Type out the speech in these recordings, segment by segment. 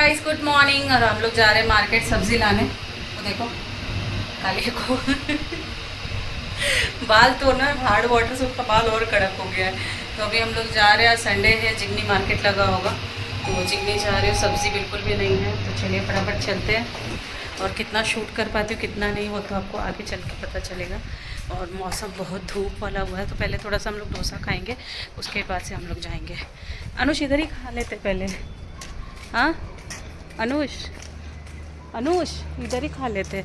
Guys, good morning. और हम लोग जा रहे हैं मार्केट सब्जी लाने। तो देखो काले को बाल तो ना हार्ड वाटर से उसका बाल और कड़क हो गया है। तो अभी हम लोग जा रहे हैं, संडे है, जिगनी मार्केट लगा होगा तो जिगनी जा रहे हो। सब्ज़ी बिल्कुल भी नहीं है, तो चलिए फटाफट चलते हैं। और कितना शूट कर पाती हूँ कितना नहीं, वो तो आपको आगे चल के पता चलेगा। और मौसम बहुत धूप वाला हुआ है, तो पहले थोड़ा सा हम लोग डोसा खाएंगे, उसके बाद से हम लोग जाएंगे। अनुष इधर ही खा लेते पहले। हाँ अनुष, अनुष इधर ही खा लेते।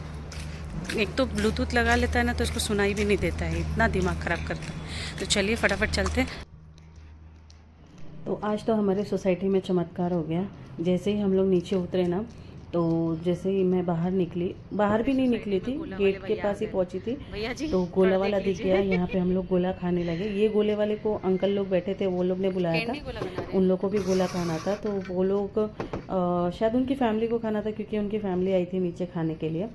एक तो ब्लूटूथ लगा लेता है ना, तो इसको सुनाई भी नहीं देता है, इतना दिमाग ख़राब करता है। तो चलिए फटाफट चलते हैं। तो आज तो हमारे सोसाइटी में चमत्कार हो गया। जैसे ही हम लोग नीचे उतरे ना, तो जैसे ही मैं बाहर निकली, बाहर भी नहीं निकली थी, गेट के पास ही पहुंची थी, तो गोला वाला दिख गया। यहाँ पे हम लोग गोला खाने लगे। ये गोले वाले को अंकल लोग बैठे थे, वो लोग ने बुलाया था, उन लोग को भी गोला खाना था। तो वो लोग शायद उनकी फैमिली को खाना था, क्योंकि उनकी फैमिली आई थी नीचे खाने के लिए।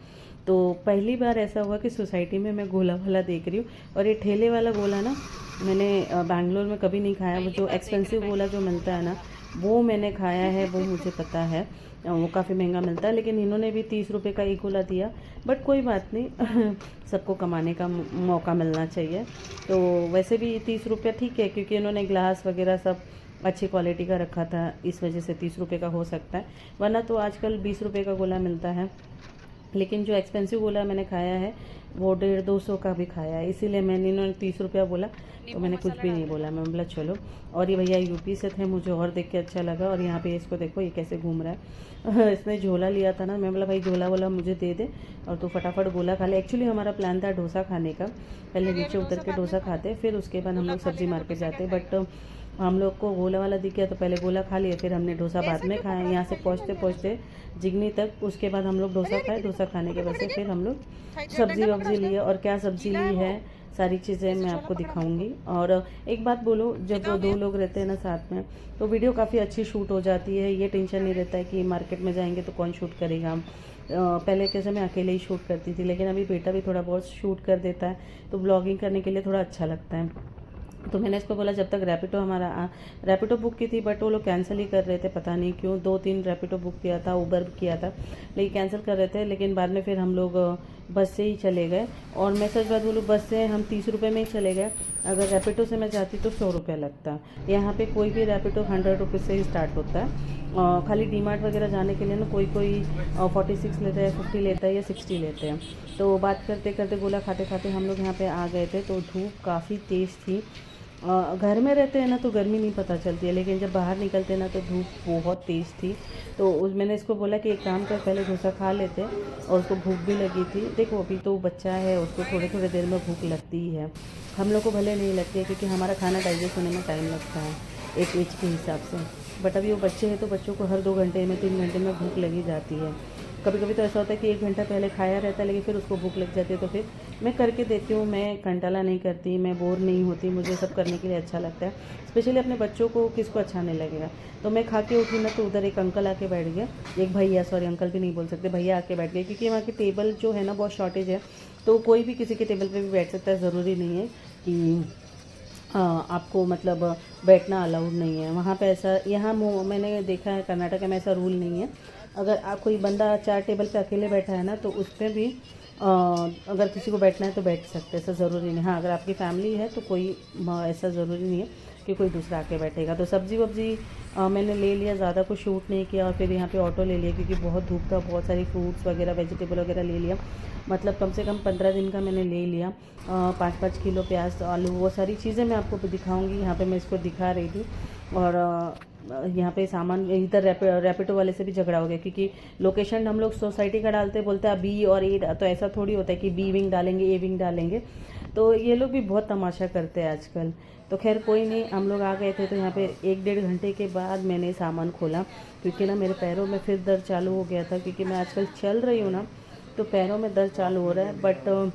तो पहली बार ऐसा हुआ कि सोसाइटी में मैं गोला वाला देख रही हूँ। और ये ठेले वाला गोला ना, मैंने बैंगलोर में कभी नहीं खाया। वो जो एक्सपेंसिव गोला जो मिलता है ना, वो मैंने खाया है, वो मुझे पता है। वो काफ़ी महंगा मिलता है, लेकिन इन्होंने भी 30 रुपये का एक गोला दिया। बट कोई बात नहीं सबको कमाने का मौका मिलना चाहिए। तो वैसे भी 30 रुपये ठीक है, क्योंकि इन्होंने ग्लास वगैरह सब अच्छी क्वालिटी का रखा था, इस वजह से 30 रुपये का हो सकता है। वरना तो आजकल 20 रुपये का गोला मिलता है। लेकिन जो एक्सपेंसिव गोला मैंने खाया है, वो 150-200 का भी खाया है, इसीलिए मैंने, इन्होंने 30 रुपया बोला तो मैंने कुछ भी नहीं बोला। मैं बोला चलो। और ये भैया यूपी से थे, मुझे और देख के अच्छा लगा। और यहाँ पे इसको देखो, ये कैसे घूम रहा है इसने झोला लिया था ना, मैं बोला भाई झोला वोला मुझे दे दे और तू फटाफट गोला खा ले। एक्चुअली हमारा प्लान था डोसा खाने का, पहले नीचे उतर के डोसा खाते, फिर उसके बाद हम लोग सब्जी मार्केट जाते। बट हम लोग को गोला वाला दिख गया, तो पहले गोला खा लिया, फिर हमने डोसा बाद में खाया। यहाँ से पहुँचते पहुँचते जिगनी तक, उसके बाद हम लोग डोसा खाए। डोसा खाने के बाद से फिर हम लोग सब्ज़ी वब्ज़ी लिए। और क्या सब्ज़ी ली है, सारी चीज़ें मैं आपको दिखाऊंगी। और एक बात बोलो, जब दो लोग रहते हैं ना साथ में, तो वीडियो काफ़ी अच्छी शूट हो जाती है। ये टेंशन नहीं रहता है कि मार्केट में जाएंगे तो कौन शूट करेगा। पहले कैसे मैं अकेले ही शूट करती थी, लेकिन अभी बेटा भी थोड़ा बहुत शूट कर देता है, तो ब्लॉगिंग करने के लिए थोड़ा अच्छा लगता है। तो मैंने इसको बोला, जब तक रैपिडो हमारा रैपिडो बुक की थी, बट वो लोग कैंसिल ही कर रहे थे, पता नहीं क्यों। 2-3 रैपिडो बुक किया था, उबर किया था, लेकिन कैंसिल कर रहे थे। लेकिन बाद में फिर हम लोग बस से ही चले गए। और मैं सच बात बोलूँ, बस से हम 30 रुपये में ही चले गए। अगर रैपिडो से मैं जाती तो 100 रुपया लगता। यहाँ पे कोई भी रैपिडो 100 रुपये से ही स्टार्ट होता है। खाली डी मार्ट वगैरह जाने के लिए ना, कोई 46 लेता है, 50 लेता है, या 60 लेते हैं। तो बात करते करते, गोला खाते खाते हम लोग यहाँ पे आ गए थे। तो धूप काफ़ी तेज़ थी। घर में रहते हैं ना तो गर्मी नहीं पता चलती है, लेकिन जब बाहर निकलते हैं ना तो धूप बहुत तेज़ थी। तो मैंने इसको बोला कि एक काम कर, पहले डोसा खा लेते। और उसको भूख भी लगी थी। देखो अभी तो बच्चा है, उसको थोड़े थोड़े देर में भूख लगती ही है। हम लोग को भले नहीं लगती है, क्योंकि हमारा खाना डाइजेस्ट होने में टाइम लगता है एक एज के हिसाब से। बट अभी वो बच्चे हैं, तो बच्चों को हर 2 घंटे में, 3 घंटे में भूख लगी जाती है। कभी कभी तो ऐसा होता है कि 1 घंटा पहले खाया रहता है, लेकिन फिर उसको भूख लग जाती है। तो फिर मैं करके देती हूँ, मैं कंटाला नहीं करती, मैं बोर नहीं होती, मुझे सब करने के लिए अच्छा लगता है। स्पेशली अपने बच्चों को किसको अच्छा नहीं लगेगा। तो मैं खा के उठी ना, तो उधर एक अंकल आके बैठ गया, एक भैया, सॉरी अंकल भी नहीं बोल सकते, भैया आके बैठ गए। क्योंकि वहाँ की टेबल जो है ना, बहुत शॉर्टेज है। तो कोई भी किसी के टेबल पर भी बैठ सकता है, ज़रूरी नहीं है कि आपको मतलब बैठना अलाउड नहीं है वहाँ पे। ऐसा यहाँ मैंने देखा है कर्नाटक में ऐसा रूल नहीं है। अगर आप कोई बंदा 4 टेबल पे अकेले बैठा है ना, तो उस पर भी अगर किसी को बैठना है तो बैठ सकते हैं, ऐसा ज़रूरी नहीं। हाँ, अगर आपकी फैमिली है तो कोई ऐसा ज़रूरी नहीं है कि कोई दूसरा आके बैठेगा। तो सब्ज़ी वब्ज़ी मैंने ले लिया, ज़्यादा कुछ शूट नहीं किया। और फिर यहाँ पे ऑटो ले लिया, क्योंकि बहुत धूप था। बहुत सारी फ्रूट्स वगैरह, वेजिटेबल वगैरह ले लिया। मतलब कम से कम 15 दिन का मैंने ले लिया। 5-5 किलो प्याज, आलू, वो सारी चीज़ें मैं आपको दिखाऊंगी। यहाँ पे मैं इसको दिखा रही थी। और यहाँ पे सामान, इधर रैपिडो वाले से भी झगड़ा हो गया, क्योंकि लोकेशन हम लोग सोसाइटी का डालते, बोलते हैं बी और ए। तो ऐसा थोड़ी होता है कि बी विंग डालेंगे, ए विंग डालेंगे। तो ये लोग भी बहुत तमाशा करते हैं आजकल। तो खैर कोई नहीं, हम लोग आ गए थे। तो यहाँ पे 1-1.5 घंटे के बाद मैंने सामान खोला, क्योंकि ना मेरे पैरों में फिर दर्द चालू हो गया था। क्योंकि मैं आजकल चल रही हूँ ना, तो पैरों में दर्द चालू हो रहा है। बट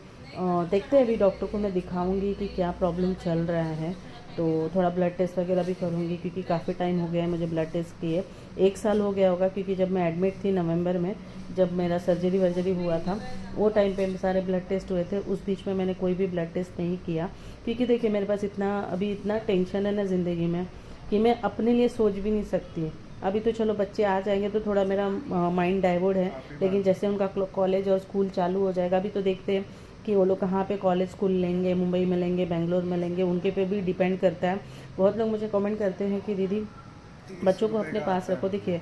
देखते हैं, अभी डॉक्टर को मैं दिखाऊंगी कि क्या प्रॉब्लम चल रहा है। तो थोड़ा ब्लड टेस्ट वगैरह भी करूँगी, क्योंकि काफ़ी टाइम हो गया है मुझे ब्लड टेस्ट किए। 1 साल हो गया होगा, क्योंकि जब मैं एडमिट थी नवंबर में, जब मेरा सर्जरी वर्जरी हुआ था, वो टाइम पे सारे ब्लड टेस्ट हुए थे। उस बीच में मैंने कोई भी ब्लड टेस्ट नहीं किया, क्योंकि देखिए मेरे पास अभी इतना टेंशन है ना ज़िंदगी में, कि मैं अपने लिए सोच भी नहीं सकती अभी तो चलो बच्चे आ जाएंगे तो थोड़ा मेरा माइंड डाइवर्ट है, लेकिन जैसे उनका कॉलेज और स्कूल चालू हो जाएगा, अभी तो देखते हैं कि वो लोग कहाँ पे कॉलेज स्कूल लेंगे, मुंबई में लेंगे, बेंगलोर में लेंगे, उनके पे भी डिपेंड करता है। बहुत लोग मुझे कमेंट करते हैं कि दीदी बच्चों को अपने पास रखो। देखिए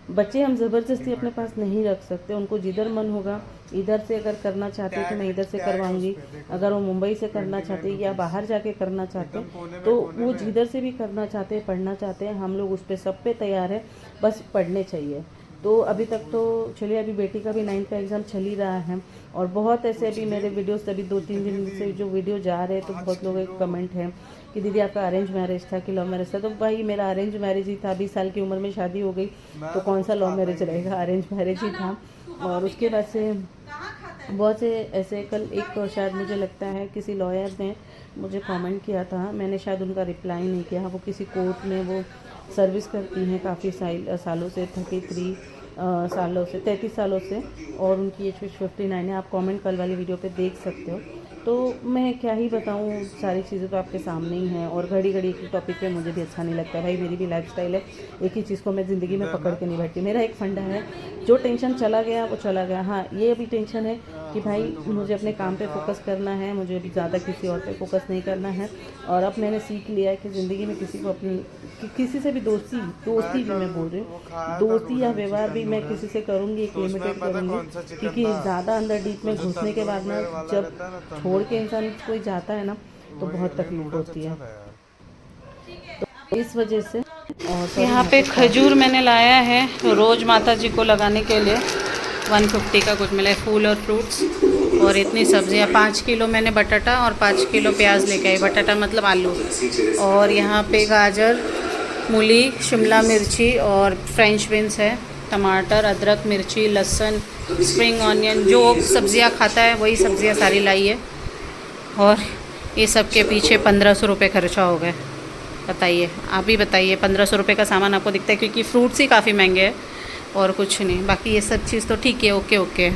बच्चे हम ज़बरदस्ती अपने पास नहीं रख सकते, उनको जिधर मन होगा, इधर से अगर करना चाहते हैं तो मैं इधर से करवाऊंगी, अगर वो मुंबई से करना चाहते हैं या बाहर जाके करना चाहते हैं तो वो जिधर से भी करना चाहते हैं, पढ़ना चाहते हैं, हम लोग उस पर सब पे तैयार है, बस पढ़ने चाहिए। तो अभी तक तो चलिए, अभी बेटी का भी 9th का एग्ज़ाम चल ही रहा है और बहुत ऐसे अभी मेरे वीडियोस अभी 2-3 दिन से जो वीडियो जा रहे हैं तो बहुत लोगों के कमेंट है कि दीदी आपका अरेंज मैरिज था कि लव मैरिज था। तो भाई मेरा अरेंज मैरिज ही था, 20 साल की उम्र में शादी हो गई तो कौन सा लव मैरिज रहेगा, अरेंज मैरिज ही था। और उसके बाद से बहुत से ऐसे, कल एक शायद मुझे लगता है किसी लॉयर ने मुझे कमेंट किया था, मैंने शायद उनका रिप्लाई नहीं किया। वो किसी कोर्ट में वो सर्विस करती हैं काफ़ी सालों से, 33 सालों से, 33 सालों से, और उनकी एज 59 है। आप कमेंट कल वाली वीडियो पे देख सकते हो। तो मैं क्या ही बताऊँ, सारी चीज़ें तो आपके सामने ही हैं। और घड़ी घड़ी की टॉपिक पे मुझे भी अच्छा नहीं लगता भाई, मेरी भी लाइफस्टाइल है, एक ही चीज़ को मैं ज़िंदगी में पकड़ के नहीं बैठती। मेरा एक फंडा है, जो टेंशन चला गया वो चला गया। हाँ, ये अभी टेंशन है कि भाई मुझे अपने काम पे फोकस करना है, मुझे अभी ज़्यादा किसी और पे फोकस नहीं करना है। और अब मैंने सीख लिया है कि ज़िंदगी में किसी को अपनी किसी से भी दोस्ती भी मैं बोल रही हूँ, दोस्ती या व्यवहार भी मैं किसी से करूँगी एक लिमिटेड करूँगी, क्योंकि ज़्यादा अंदर डीप में घुसने के बाद ना, जब छोड़ के इंसान कोई जाता है ना तो बहुत तकलीफ होती है। तो इस वजह से यहाँ पे खजूर मैंने लाया है रोज़ माता जी को लगाने के लिए, 150 का कुछ मिला है, फूल और फ्रूट्स और इतनी सब्जियाँ। 5 किलो मैंने बटाटा और 5 किलो प्याज लेके आई, बटाटा मतलब आलू, और यहाँ पे गाजर, मूली, शिमला मिर्ची और फ्रेंच बीन्स है, टमाटर, अदरक, मिर्ची, लहसुन, स्प्रिंग ऑनियन, जो सब्जियाँ खाता है वही सब्जियाँ सारी लाई है। और ये सब के पीछे 1500 रुपये खर्चा हो गए। बताइए, आप ही बताइए, 1500 रुपये का सामान आपको दिखता है, क्योंकि फ्रूट्स ही काफ़ी महंगे हैं और कुछ नहीं, बाकी ये सब चीज़ तो ठीक है, ओके ओके।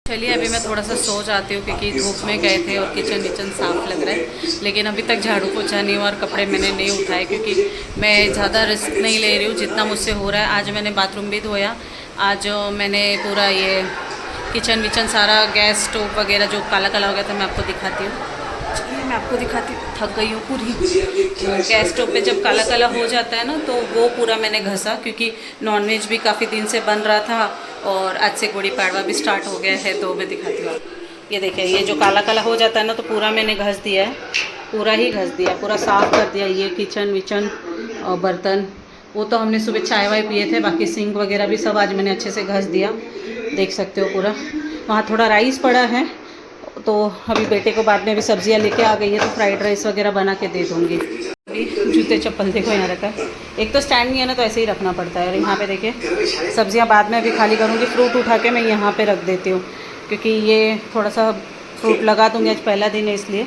चलिए अभी मैं थोड़ा सा सो जाती हूँ, क्योंकि धूप में गए थे और किचन साफ़ लग रहा है, लेकिन अभी तक झाड़ू पोछा नहीं हुआ और कपड़े मैंने नहीं उठाए, क्योंकि मैं ज़्यादा रिस्क नहीं ले रही हूँ, जितना मुझसे हो रहा है। आज मैंने बाथरूम भी धोया, आज मैंने पूरा ये किचन सारा, गैस स्टोव वगैरह जो काला काला हो गया था, मैं आपको दिखाती हूँ। चलिए मैं आपको दिखाती हूँ, थक गई हूँ पूरी। गैस स्टोव पे जब काला काला हो जाता है ना, तो वो पूरा मैंने घसा, क्योंकि नॉनवेज भी काफ़ी दिन से बन रहा था और आज से गुड़ी पाड़वा भी स्टार्ट हो गया है। तो मैं दिखाती हूँ, ये देखिए, ये जो काला काला हो जाता है ना, तो पूरा मैंने घस दिया है, पूरा ही घस दिया, पूरा साफ़ कर दिया। ये किचन और बर्तन, वो तो हमने सुबह चाय वाय पिए थे, बाकी सिंक वगैरह भी सब आज मैंने अच्छे से घस दिया, देख सकते हो पूरा। वहाँ थोड़ा राइस पड़ा है, तो अभी बेटे को बाद में भी सब्जियाँ लेके आ गई है, तो फ्राइड राइस वगैरह बना के दे दूँगी। अभी जूते चप्पल देखो यहाँ रखा है, एक तो स्टैंड नहीं है ना, तो ऐसे ही रखना पड़ता है। और यहाँ पे देखिए सब्जियाँ बाद में भी खाली करूँगी, फ्रूट उठा के मैं यहाँ पे रख देती हूँ, क्योंकि ये थोड़ा सा फ्रूट लगा दूँगी, आज पहला दिन है इसलिए।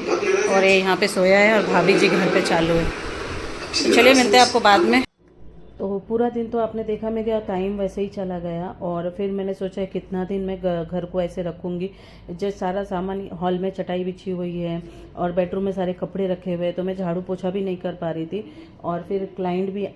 और ये यहाँ पे सोया है और भाभी जी घर पे चालू है। तो चलिए मिलते हैं आपको बाद में। तो पूरा दिन तो आपने देखा मेरा टाइम वैसे ही चला गया, और फिर मैंने सोचा कितना दिन मैं घर को ऐसे रखूँगी। जो सारा सामान, हॉल में चटाई बिछी हुई है और बेडरूम में सारे कपड़े रखे हुए हैं, तो मैं झाड़ू पोछा भी नहीं कर पा रही थी। और फिर क्लाइंट भी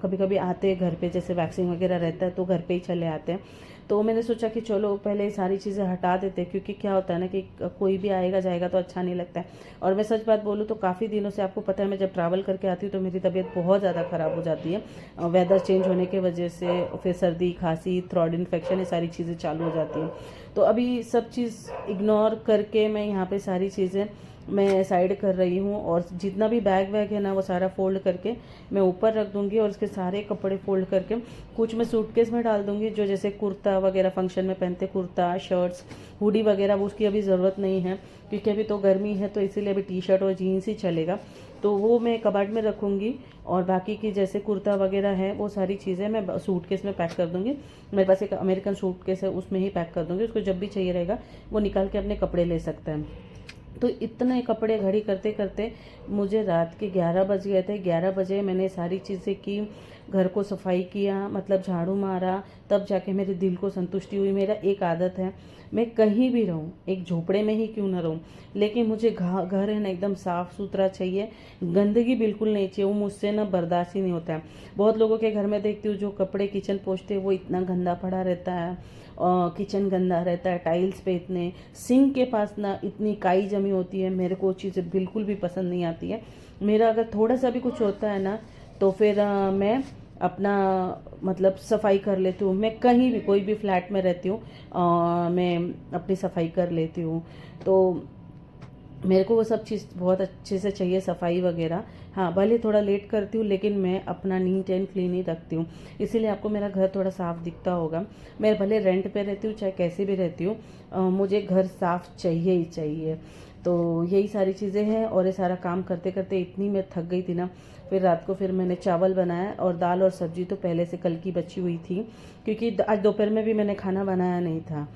कभी कभी आते हैं घर पे, जैसे वैक्सिंग वगैरह रहता है तो घर पे ही चले आते हैं। तो मैंने सोचा कि चलो पहले सारी चीज़ें हटा देते, क्योंकि क्या होता है ना कि कोई भी आएगा जाएगा तो अच्छा नहीं लगता है। और मैं सच बात बोलूँ तो काफ़ी दिनों से, आपको पता है, मैं जब ट्रैवल करके आती हूँ तो मेरी तबीयत बहुत ज़्यादा ख़राब हो जाती है, वेदर चेंज होने की वजह से। फिर सर्दी, खांसी, थ्रोट इन्फेक्शन, ये सारी चीज़ें चालू हो जाती हैं। तो अभी सब चीज़ इग्नोर करके मैं यहाँ पे सारी चीज़ें मैं साइड कर रही हूँ, और जितना भी बैग वैग है ना वो सारा फोल्ड करके मैं ऊपर रख दूँगी, और उसके सारे कपड़े फोल्ड करके कुछ मैं सूटकेस में डाल दूँगी, जो जैसे कुर्ता वगैरह फंक्शन में पहनते, कुर्ता, शर्ट्स, हुडी वगैरह, वो उसकी अभी ज़रूरत नहीं है, क्योंकि अभी तो गर्मी है, तो इसीलिए अभी टी शर्ट और जीन्स ही चलेगा। तो वो मैं कबाड़ में रखूँगी, और बाकी की जैसे कुर्ता वगैरह है वो सारी चीज़ें मैं सूटकेस में पैक कर दूँगी। मेरे पास एक अमेरिकन सूटकेस है, उसमें ही पैक कर दूँगी, उसको जब भी चाहिए रहेगा वो निकाल के अपने कपड़े ले सकता है। तो इतने कपड़े घड़ी करते करते मुझे रात के 11 बज गए थे। 11 बजे मैंने सारी चीज़ें की, घर को सफाई किया, मतलब झाड़ू मारा, तब जाके मेरे दिल को संतुष्टि हुई। मेरा एक आदत है, मैं कहीं भी रहूं, एक झोपड़े में ही क्यों ना रहूं, लेकिन मुझे घर है ना एकदम साफ़ सुथरा चाहिए, गंदगी बिल्कुल नहीं चाहिए। वो मुझसे ना बर्दाश्त ही नहीं होता है। बहुत लोगों के घर में देखती हूँ जो कपड़े किचन पोंछते हैं वो इतना गंदा पड़ा रहता है, किचन गंदा रहता है, टाइल्स पे इतने, सिंक के पास ना इतनी काई जमी होती है। मेरे को चीज़ें बिल्कुल भी पसंद नहीं आती है। मेरा अगर थोड़ा सा भी कुछ होता है ना तो फिर मैं अपना मतलब सफाई कर लेती हूँ। मैं कहीं भी कोई भी फ्लैट में रहती हूँ, मैं अपनी सफाई कर लेती हूँ। तो मेरे को वो सब चीज़ बहुत अच्छे से चाहिए, सफाई वगैरह। हाँ, भले थोड़ा लेट करती हूँ लेकिन मैं अपना नीट एंड क्लीन ही रखती हूँ, इसीलिए आपको मेरा घर थोड़ा साफ़ दिखता होगा। मैं भले रेंट पे रहती हूँ चाहे कैसे भी रहती हूँ, मुझे घर साफ़ चाहिए ही चाहिए। तो यही सारी चीज़ें हैं। और ये सारा काम करते करते इतनी मैं थक गई थी ना, फिर रात को फिर मैंने चावल बनाया, और दाल और सब्जी तो पहले से कल की बची हुई थी, क्योंकि आज दोपहर में भी मैंने खाना बनाया नहीं था।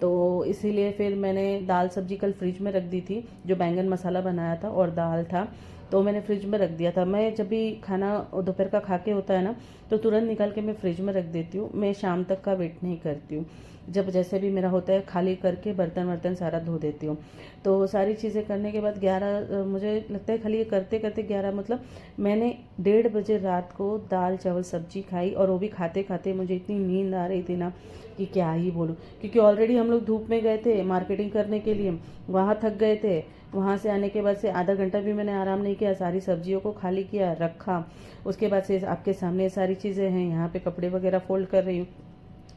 तो इसीलिए फिर मैंने दाल सब्जी कल फ्रिज में रख दी थी, जो बैंगन मसाला बनाया था और दाल था, तो मैंने फ्रिज में रख दिया था। मैं जब भी खाना दोपहर का खा के होता है ना तो तुरंत निकाल के मैं फ्रिज में रख देती हूँ। मैं शाम तक का वेट नहीं करती हूँ, जब जैसे भी मेरा होता है खाली करके बर्तन वर्तन सारा धो देती हूँ। तो सारी चीज़ें करने के बाद 11 मुझे लगता है खाली ये करते करते 11 मतलब मैंने 1:30 बजे रात को दाल चावल सब्जी खाई, और वो भी खाते खाते मुझे इतनी नींद आ रही थी ना कि क्या ही बोलूँ। क्योंकि ऑलरेडी हम लोग धूप में गए थे मार्केटिंग करने के लिए, वहाँ थक गए थे। वहाँ से आने के बाद से आधा घंटा भी मैंने आराम नहीं किया, सारी सब्जियों को खाली किया, रखा। उसके बाद से आपके सामने सारी चीज़ें हैं, यहाँ पे कपड़े वगैरह फोल्ड कर रही हूँ।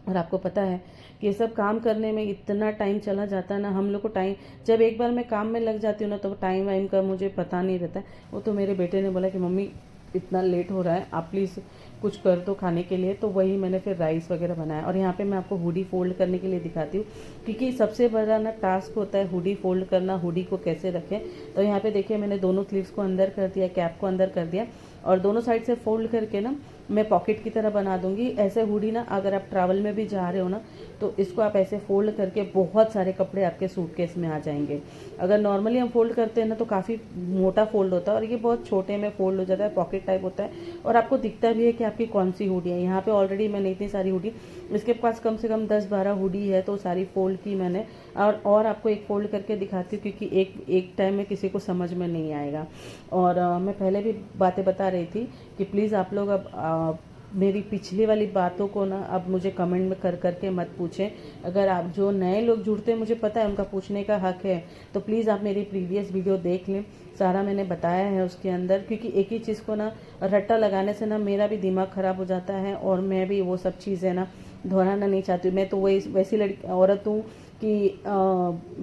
और आपको पता है कि ये सब काम करने में इतना टाइम चला जाता है ना, हम लोग को टाइम, जब एक बार मैं काम में लग जाती हूँ ना तो टाइम वाइम का मुझे पता नहीं रहता है। वो तो मेरे बेटे ने बोला कि मम्मी इतना लेट हो रहा है, आप प्लीज़ कुछ कर दो खाने के लिए, तो वही मैंने फिर राइस वगैरह बनाया। और यहाँ पे मैं आपको हुडी फोल्ड करने के लिए दिखाती हूँ, क्योंकि सबसे बड़ा ना टास्क होता है हुडी फोल्ड करना, हुडी को कैसे रखें। तो यहाँ पे देखिए मैंने दोनों स्लीव्स को अंदर कर दिया, कैप को अंदर कर दिया, और दोनों साइड से फोल्ड करके ना मैं पॉकेट की तरह बना दूंगी। ऐसे हुडी ना अगर आप ट्रैवल में भी जा रहे हो ना तो इसको आप ऐसे फोल्ड करके बहुत सारे कपड़े आपके सूटकेस में आ जाएंगे। अगर नॉर्मली हम फोल्ड करते हैं ना तो काफ़ी मोटा फोल्ड होता है, और ये बहुत छोटे में फोल्ड हो जाता है, पॉकेट टाइप होता है, और आपको दिखता भी है कि आपकी कौन सी हुडी है। यहाँ पे ऑलरेडी मैंने इतनी सारी हुडी, इसके पास कम से कम 10-12 हुडी है, तो सारी फोल्ड की मैंने। और आपको एक फोल्ड करके दिखाती हूँ, क्योंकि एक टाइम में किसी को समझ में नहीं आएगा। और मैं पहले भी बातें बता रही थी कि प्लीज़ आप लोग अब मेरी पिछली वाली बातों को ना अब मुझे कमेंट में कर करके मत पूछें। अगर आप जो नए लोग जुड़ते हैं, मुझे पता है उनका पूछने का हक है, तो प्लीज़ आप मेरी प्रीवियस वीडियो देख लें, सारा मैंने बताया है उसके अंदर। क्योंकि एक ही चीज़ को ना रट्टा लगाने से ना मेरा भी दिमाग ख़राब हो जाता है, और मैं भी वो सब चीज़ें ना दोहराना नहीं चाहती हूँ। मैं तो वही वैसी लड़की औरत हूँ कि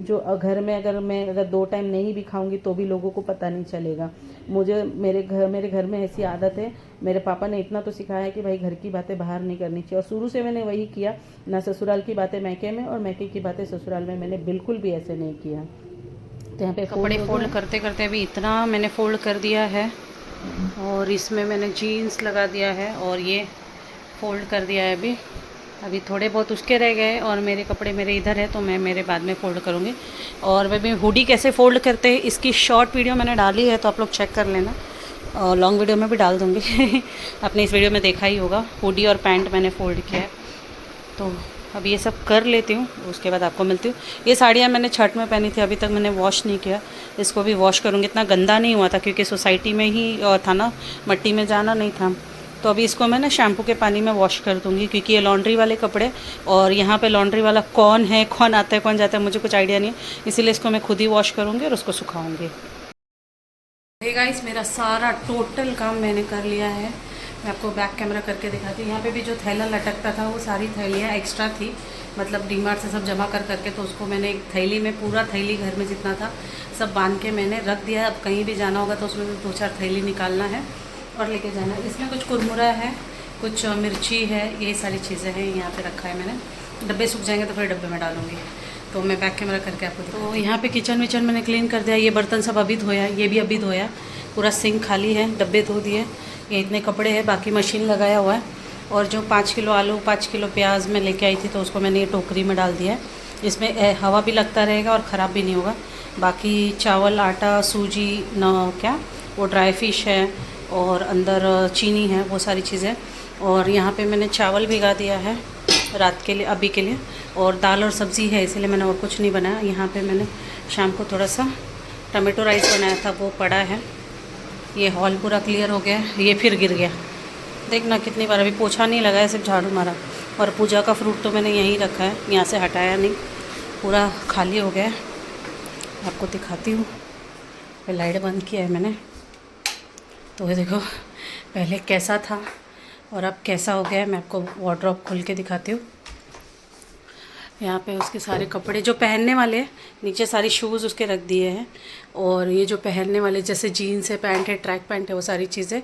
जो घर में अगर 2 टाइम नहीं भी खाऊंगी तो भी लोगों को पता नहीं चलेगा। मुझे मेरे घर में ऐसी आदत है, मेरे पापा ने इतना तो सिखाया है कि भाई घर की बातें बाहर नहीं करनी चाहिए, और शुरू से मैंने वही किया। ना ससुराल की बातें मैके में, और मैके की बातें ससुराल में, मैंने बिल्कुल भी ऐसे नहीं किया। तो यहाँ पे कपड़े फोल्ड करते करते अभी इतना मैंने फोल्ड कर दिया है, और इसमें मैंने जीन्स लगा दिया है, और ये फोल्ड कर दिया है। अभी थोड़े बहुत उसके रह गए, और मेरे कपड़े मेरे इधर है, तो मैं मेरे बाद में फ़ोल्ड करूँगी। और वह भी हुडी कैसे फ़ोल्ड करते हैं इसकी शॉर्ट वीडियो मैंने डाली है, तो आप लोग चेक कर लेना, और लॉन्ग वीडियो में भी डाल दूँगी आपने इस वीडियो में देखा ही होगा, हुडी और पैंट मैंने फ़ोल्ड किया है। तो अब ये सब कर लेती हूँ, उसके बाद आपको मिलती हूँ। ये साड़ियाँ मैंने छठ में पहनी थी, अभी तक मैंने वॉश नहीं किया, इसको भी वॉश करूँगी। इतना गंदा नहीं हुआ था क्योंकि सोसाइटी में ही था ना, मट्टी में जाना नहीं था। तो अभी इसको मैं ना शैम्पू के पानी में वॉश कर दूँगी, क्योंकि ये लॉन्ड्री वाले कपड़े, और यहाँ पे लॉन्ड्री वाला कौन है, कौन आता है कौन जाता है, मुझे कुछ आइडिया नहीं है, इसीलिए इसको मैं खुद ही वॉश करूँगी और उसको सुखाऊँगी। हे गाइस, मेरा सारा टोटल काम मैंने कर लिया है। मैं आपको बैक कैमरा करके दिखाती हूँ। यहाँ पे भी जो थैला लटकता था वो सारी थैलियाँ एक्स्ट्रा थी, मतलब डीमार्ट से सब जमा कर करके, तो उसको मैंने एक थैली में, पूरा थैली घर में जितना था सब बांध के मैंने रख दिया। अब कहीं भी जाना होगा तो उसमें 2-4 थैली निकालना है और लेके जाना है। इसमें कुछ कुरमुरा है, कुछ मिर्ची है, ये सारी चीज़ें हैं, यहाँ पे रखा है मैंने। डब्बे सूख जाएंगे तो फिर डब्बे में डालूंगी। तो मैं बैक कैमरा करके आपको तो यहाँ पे किचन विचन मैंने क्लीन कर दिया। ये बर्तन सब अभी धोया, ये भी अभी धोया, पूरा सिंक खाली है, डब्बे धो दिए। ये इतने कपड़े हैं, बाकी मशीन लगाया हुआ है। और जो 5 किलो आलू 5 किलो प्याज मैं लेके आई थी, तो उसको मैंने ये टोकरी में डाल दिया है। इसमें हवा भी लगता रहेगा और ख़राब भी नहीं होगा। बाकी चावल, आटा, सूजी न क्या वो ड्राई फिश है और अंदर चीनी है, वो सारी चीज़ें। और यहाँ पे मैंने चावल भिगा दिया है रात के लिए, अभी के लिए। और दाल और सब्ज़ी है, इसीलिए मैंने और कुछ नहीं बनाया। यहाँ पे मैंने शाम को थोड़ा सा टमाटो राइस बनाया था, वो पड़ा है। ये हॉल पूरा क्लियर हो गया है। ये फिर गिर गया, देखना कितनी बार, अभी पोछा नहीं लगाया, सिर्फ झाड़ू मारा। और पूजा का फ्रूट तो मैंने यहीं रखा है, यहाँ से हटाया नहीं, पूरा खाली हो गया है। आपको दिखाती हूँ, लाइट बंद किया है मैंने, तो ये देखो पहले कैसा था और अब कैसा हो गया है। मैं आपको वार्डरोब खोल के दिखाती हूँ। यहाँ पे उसके सारे कपड़े जो पहनने वाले हैं, नीचे सारी शूज़ उसके रख दिए हैं। और ये जो पहनने वाले जैसे जीन्स है, पैंट है, ट्रैक पैंट है, वो सारी चीज़ें।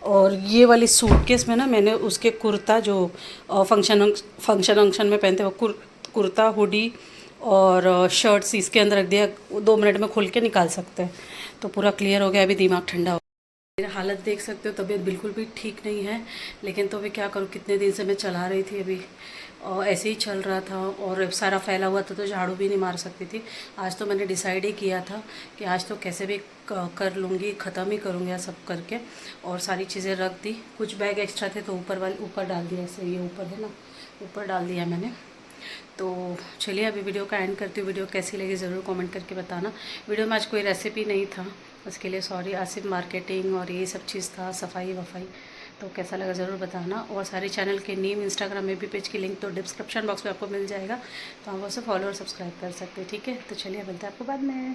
और ये वाली सूटकेस में ना मैंने उसके कुर्ता जो फंक्शन में पहनते हैं, वो कुर्ता, हुडी और शर्ट्स इसके अंदर रख दिया। 2 मिनट में खोल के निकाल सकते हैं। तो पूरा क्लियर हो गया, अभी दिमाग ठंडा हो। मेरा हालत देख सकते हो, तबीयत बिल्कुल भी ठीक नहीं है, लेकिन तो भी क्या करूँ, कितने दिन से मैं चला रही थी अभी, और ऐसे ही चल रहा था और सारा फैला हुआ था, तो झाड़ू भी नहीं मार सकती थी। आज तो मैंने डिसाइड ही किया था कि आज तो कैसे भी कर लूँगी, ख़त्म ही करूँगी सब करके। और सारी चीज़ें रख दी, कुछ बैग एक्स्ट्रा थे तो ऊपर डाल दिया, ऐसे ये ऊपर है ना, ऊपर डाल दिया मैंने। तो चलिए अभी वीडियो का एंड करती हूँ। वीडियो कैसी लगी ज़रूर कमेंट करके बताना। वीडियो में आज कोई रेसिपी नहीं था, उसके लिए सॉरी। आज सिर्फ मार्केटिंग और ये सब चीज़ था, सफाई वफाई। तो कैसा लगा ज़रूर बताना। और सारे चैनल के नेम, इंस्टाग्राम में भी पेज की लिंक तो डिस्क्रिप्शन बॉक्स में आपको मिल जाएगा, तो आप उसे फॉलो और सब्सक्राइब कर सकते हैं। ठीक है, तो चलिए मिलते हैं आपको बाद में।